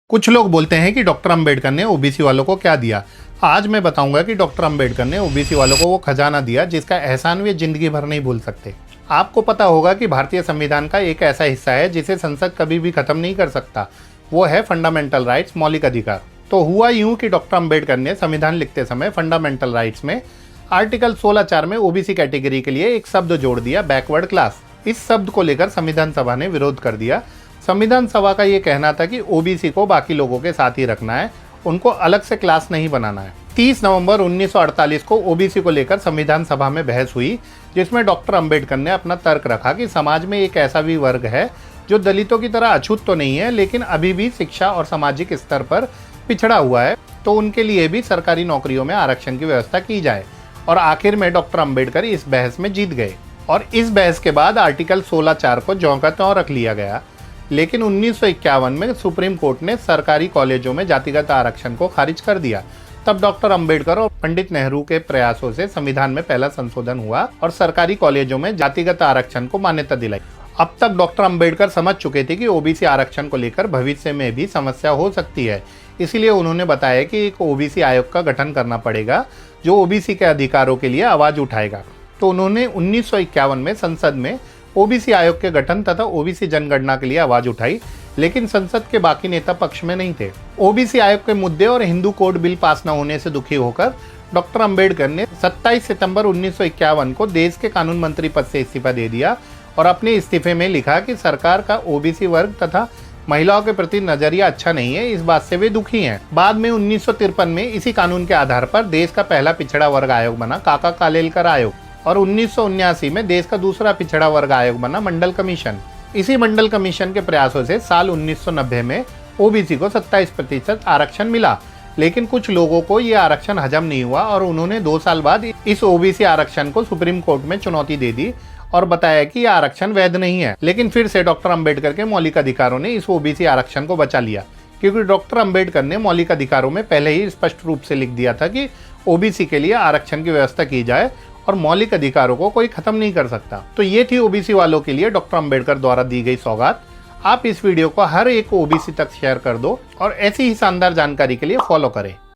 कुछ लोग बोलते हैं कि डॉक्टर अंबेडकर ने ओबीसी वालों को क्या दिया। आज मैं बताऊंगा कि डॉक्टर अंबेडकर ने ओबीसी वालों को वो खजाना दिया जिसका एहसान वे जिंदगी भर नहीं भूल सकते। आपको पता होगा कि भारतीय संविधान का एक ऐसा हिस्सा है जिसे संसद कभी भी खत्म नहीं कर सकता, वो है फंडामेंटल राइट्स, मौलिक अधिकार। तो हुआ यूं कि डॉक्टर अंबेडकर ने संविधान लिखते समय फंडामेंटल राइट्स में आर्टिकल 16(4) में ओबीसी कैटेगरी के लिए एक शब्द जोड़ दिया, बैकवर्ड क्लास। इस शब्द को लेकर संविधान सभा ने विरोध कर दिया। संविधान सभा का ये कहना था कि ओबीसी को बाकी लोगों के साथ ही रखना है, उनको अलग से क्लास नहीं बनाना है। 30 नवंबर 1948 को ओबीसी को लेकर संविधान सभा में बहस हुई, जिसमें डॉक्टर अंबेडकर ने अपना तर्क रखा कि समाज में एक ऐसा भी वर्ग है जो दलितों की तरह अछूत तो नहीं है, लेकिन अभी भी शिक्षा और सामाजिक स्तर पर पिछड़ा हुआ है, तो उनके लिए भी सरकारी नौकरियों में आरक्षण की व्यवस्था की जाए। और आखिर में डॉक्टर अंबेडकर इस बहस में जीत गए और इस बहस के बाद आर्टिकल 16(4) को ज्यों का त्यों रख लिया गया। लेकिन 1951 में सुप्रीम कोर्ट ने सरकारी कॉलेजों में जातिगत आरक्षण को खारिज कर दिया। तब डॉक्टर अंबेडकर और पंडित नेहरू के प्रयासों से संविधान में पहला संशोधन हुआ और सरकारी कॉलेजों में जातिगत आरक्षण को मान्यता दिलाई। अब तक डॉक्टर अंबेडकर समझ चुके थे कि ओबीसी आरक्षण को लेकर भविष्य में भी समस्या हो सकती है, इसलिए उन्होंने बताया कि एक ओबीसी आयोग का गठन करना पड़ेगा जो ओबीसी के अधिकारों के लिए आवाज उठाएगा। तो उन्होंने 1951 में संसद में ओबीसी आयोग के गठन तथा ओबीसी जनगणना के लिए आवाज उठाई, लेकिन संसद के बाकी नेता पक्ष में नहीं थे। ओबीसी आयोग के मुद्दे और हिंदू कोड बिल पास न होने से दुखी होकर डॉक्टर अंबेडकर ने 27 सितंबर 1951 को देश के कानून मंत्री पद से इस्तीफा दे दिया और अपने इस्तीफे में लिखा कि सरकार का ओबीसी वर्ग तथा महिलाओं के प्रति नजरिया अच्छा नहीं है, इस बात से वे दुखी हैं। बाद में 1953 में इसी कानून के आधार पर देश का पहला पिछड़ा वर्ग आयोग बना, काका कालेलकर आयोग, और 1979 में देश का दूसरा पिछड़ा वर्ग आयोग बना, मंडल कमीशन। इसी मंडल कमीशन के प्रयासों से साल 1990 में ओबीसी को 27% आरक्षण मिला, लेकिन कुछ लोगों को ये आरक्षण हजम नहीं हुआ और उन्होंने 2 साल बाद इस ओबीसी आरक्षण को सुप्रीम कोर्ट में चुनौती दे दी और बताया कि यह आरक्षण वैध नहीं है। लेकिन फिर से डॉक्टर अंबेडकर के मौलिक अधिकारों ने इस ओबीसी आरक्षण को बचा लिया, क्योंकि डॉक्टर अंबेडकर ने मौलिक अधिकारों में पहले ही स्पष्ट रूप से लिख दिया था कि ओबीसी के लिए आरक्षण की व्यवस्था की जाए और मौलिक अधिकारों को कोई खत्म नहीं कर सकता। तो ये थी ओबीसी वालों के लिए डॉक्टर अंबेडकर द्वारा दी गई सौगात। आप इस वीडियो को हर एक ओबीसी तक शेयर कर दो और ऐसी ही शानदार जानकारी के लिए फॉलो करें।